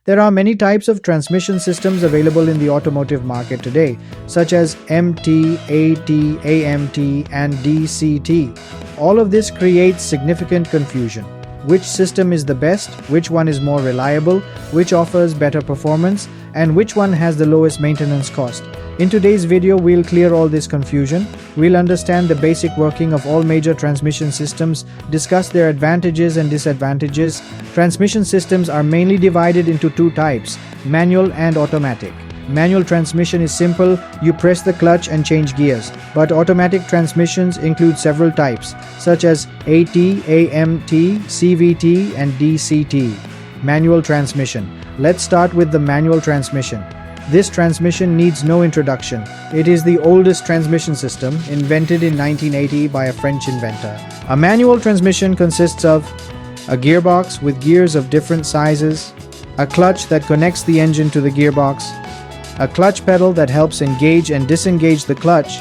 There are many types of transmission systems available in the automotive market today, such as MT, AT, AMT, and DCT. All of this creates significant confusion. Which system is the best, which one is more reliable, which offers better performance, and which one has the lowest maintenance cost. In today's video, we'll clear all this confusion. We'll understand the basic working of all major transmission systems, discuss their advantages and disadvantages. Transmission systems are mainly divided into two types, manual and automatic. Manual transmission is simple, you press the clutch and change gears. But automatic transmissions include several types, such as AT, AMT, CVT, and DCT. Manual transmission. Let's start with the manual transmission. This transmission needs no introduction. It is the oldest transmission system, invented in 1980 by a French inventor. A manual transmission consists of a gearbox with gears of different sizes, a clutch that connects the engine to the gearbox, a clutch pedal that helps engage and disengage the clutch.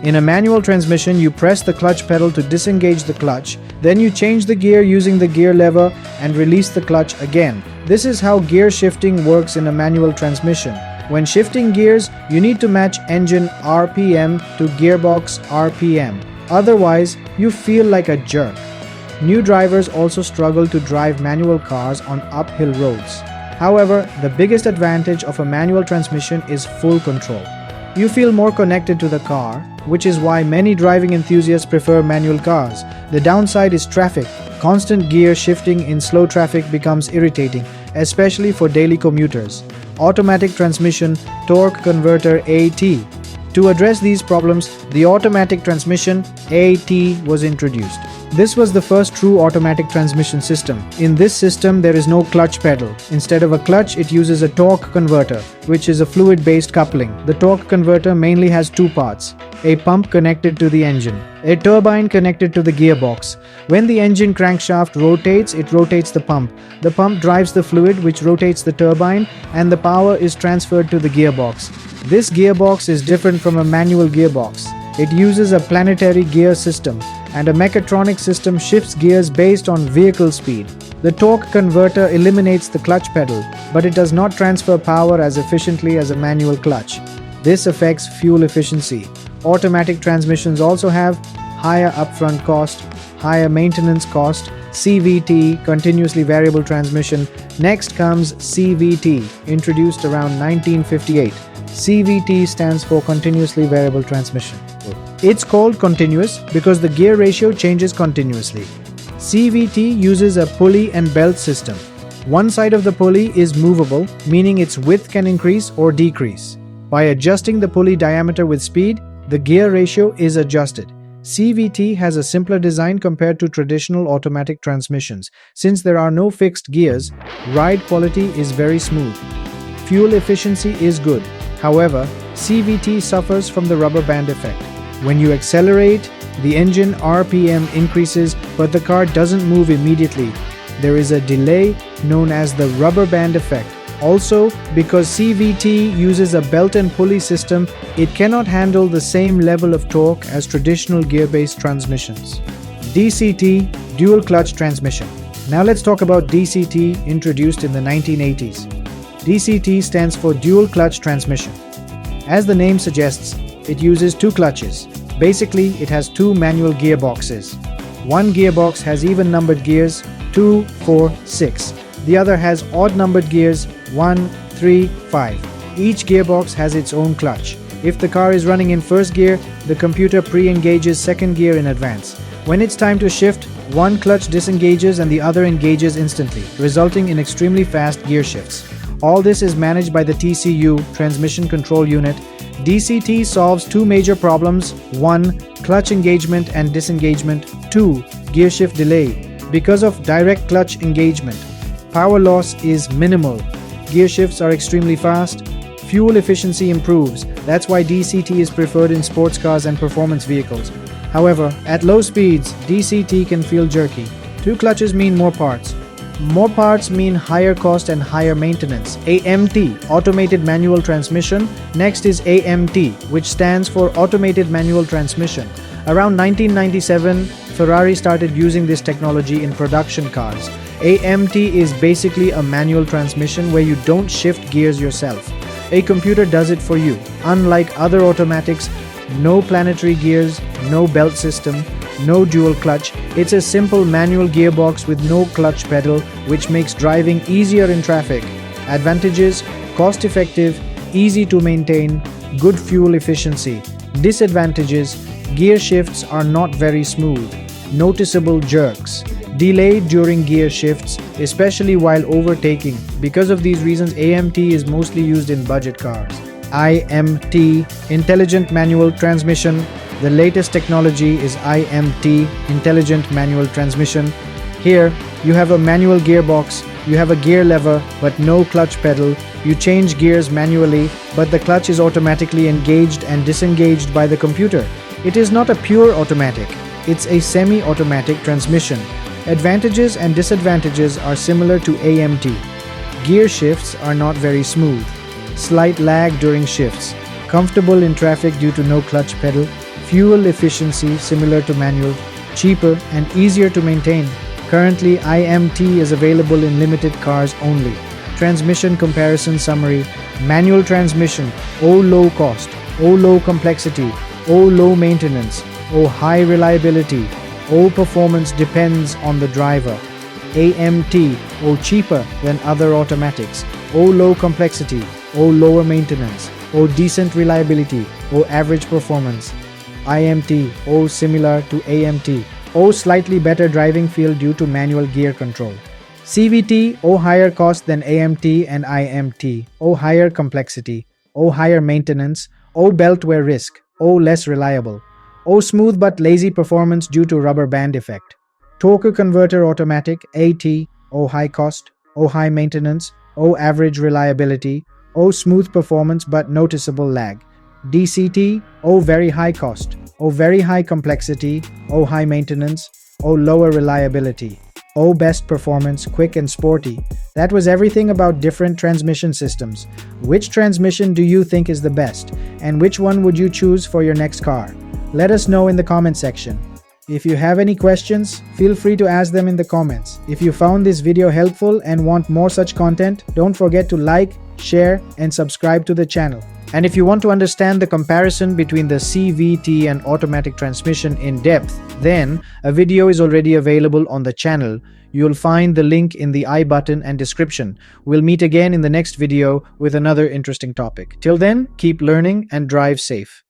In a manual transmission, you press the clutch pedal to disengage the clutch, then you change the gear using the gear lever and release the clutch again. This is how gear shifting works in a manual transmission. When shifting gears, you need to match engine RPM to gearbox RPM. Otherwise, you feel like a jerk. New drivers also struggle to drive manual cars on uphill roads. However, the biggest advantage of a manual transmission is full control. You feel more connected to the car, which is why many driving enthusiasts prefer manual cars. The downside is traffic. Constant gear shifting in slow traffic becomes irritating, especially for daily commuters. Automatic transmission, torque converter AT. To address these problems, the automatic transmission AT was introduced. This was the first true automatic transmission system. In this system, there is no clutch pedal. Instead of a clutch, it uses a torque converter, which is a fluid-based coupling. The torque converter mainly has two parts: a pump connected to the engine, a turbine connected to the gearbox. When the engine crankshaft rotates, it rotates the pump. The pump drives the fluid, which rotates the turbine, and the power is transferred to the gearbox. This gearbox is different from a manual gearbox. It uses a planetary gear system, and a mechatronic system shifts gears based on vehicle speed. The torque converter eliminates the clutch pedal, but it does not transfer power as efficiently as a manual clutch. This affects fuel efficiency. Automatic transmissions also have higher upfront cost, higher maintenance cost. CVT, continuously variable transmission. Next comes CVT, introduced around 1958. CVT stands for continuously variable transmission. It's called continuous because the gear ratio changes continuously. CVT uses a pulley and belt system. One side of the pulley is movable, meaning its width can increase or decrease. By adjusting the pulley diameter with speed, the gear ratio is adjusted. CVT has a simpler design compared to traditional automatic transmissions. Since there are no fixed gears, ride quality is very smooth. Fuel efficiency is good. However, CVT suffers from the rubber band effect. When you accelerate, the engine RPM increases, but the car doesn't move immediately. There is a delay known as the rubber band effect. Also, because CVT uses a belt and pulley system, it cannot handle the same level of torque as traditional gear-based transmissions. DCT, dual clutch transmission. Now let's talk about DCT, introduced in the 1980s. DCT stands for dual clutch transmission. As the name suggests, it uses two clutches. Basically, it has two manual gearboxes. One gearbox has even numbered gears 2, 4, 6. The other has odd numbered gears 1, 3, 5. Each gearbox has its own clutch. If the car is running in first gear, the computer pre-engages second gear in advance. When it's time to shift, one clutch disengages and the other engages instantly, resulting in extremely fast gear shifts. All this is managed by the TCU, Transmission Control Unit. DCT solves two major problems: 1. Clutch engagement and disengagement. 2. Gear shift delay. Because of direct clutch engagement, power loss is minimal. Gear shifts are extremely fast. Fuel efficiency improves. That's why DCT is preferred in sports cars and performance vehicles. However, at low speeds, DCT can feel jerky. Two clutches mean more parts. More parts mean higher cost and higher maintenance. AMT, Automated Manual Transmission. Next is AMT, which stands for Automated Manual Transmission. Around 1997, Ferrari started using this technology in production cars. AMT is basically a manual transmission where you don't shift gears yourself. A computer does it for you. Unlike other automatics, no planetary gears, no belt system, no dual clutch. It's a simple manual gearbox with no clutch pedal, which makes driving easier in traffic. Advantages: cost-effective, easy to maintain, good fuel efficiency. Disadvantages: gear shifts are not very smooth, noticeable jerks, delayed during gear shifts, especially while overtaking. Because of these reasons, AMT is mostly used in budget cars. IMT, Intelligent Manual Transmission. The latest technology is IMT, Intelligent Manual Transmission. Here, you have a manual gearbox, you have a gear lever, but no clutch pedal. You change gears manually, but the clutch is automatically engaged and disengaged by the computer. It is not a pure automatic, it's a semi-automatic transmission. Advantages and disadvantages are similar to AMT. Gear shifts are not very smooth. Slight lag during shifts. Comfortable in traffic due to no clutch pedal. Fuel efficiency similar to manual. Cheaper and easier to maintain. Currently, IMT is available in limited cars only. Transmission comparison summary. Manual transmission. O low cost. O low complexity. O low maintenance. O high reliability. O performance depends on the driver. AMT. O cheaper than other automatics. O low complexity. O lower maintenance. O decent reliability. O average performance. IMT. O similar to AMT. O slightly better driving feel due to manual gear control. CVT. O higher cost than AMT and IMT. O higher complexity. O higher maintenance. O belt wear risk. O less reliable. O smooth but lazy performance due to rubber band effect. Torque converter automatic. AT. O high cost. O high maintenance. O average reliability. O smooth performance but noticeable lag. DCT. O very high cost. O very high complexity. O high maintenance. O lower reliability. O best performance, quick and sporty. That was everything about different transmission systems. Which transmission do you think is the best? And which one would you choose for your next car? Let us know in the comment section. If you have any questions, feel free to ask them in the comments. If you found this video helpful and want more such content, don't forget to like, share, and subscribe to the channel. And if you want to understand the comparison between the CVT and automatic transmission in depth, then a video is already available on the channel. You'll find the link in the I button and description. We'll meet again in the next video with another interesting topic. Till then, keep learning and drive safe.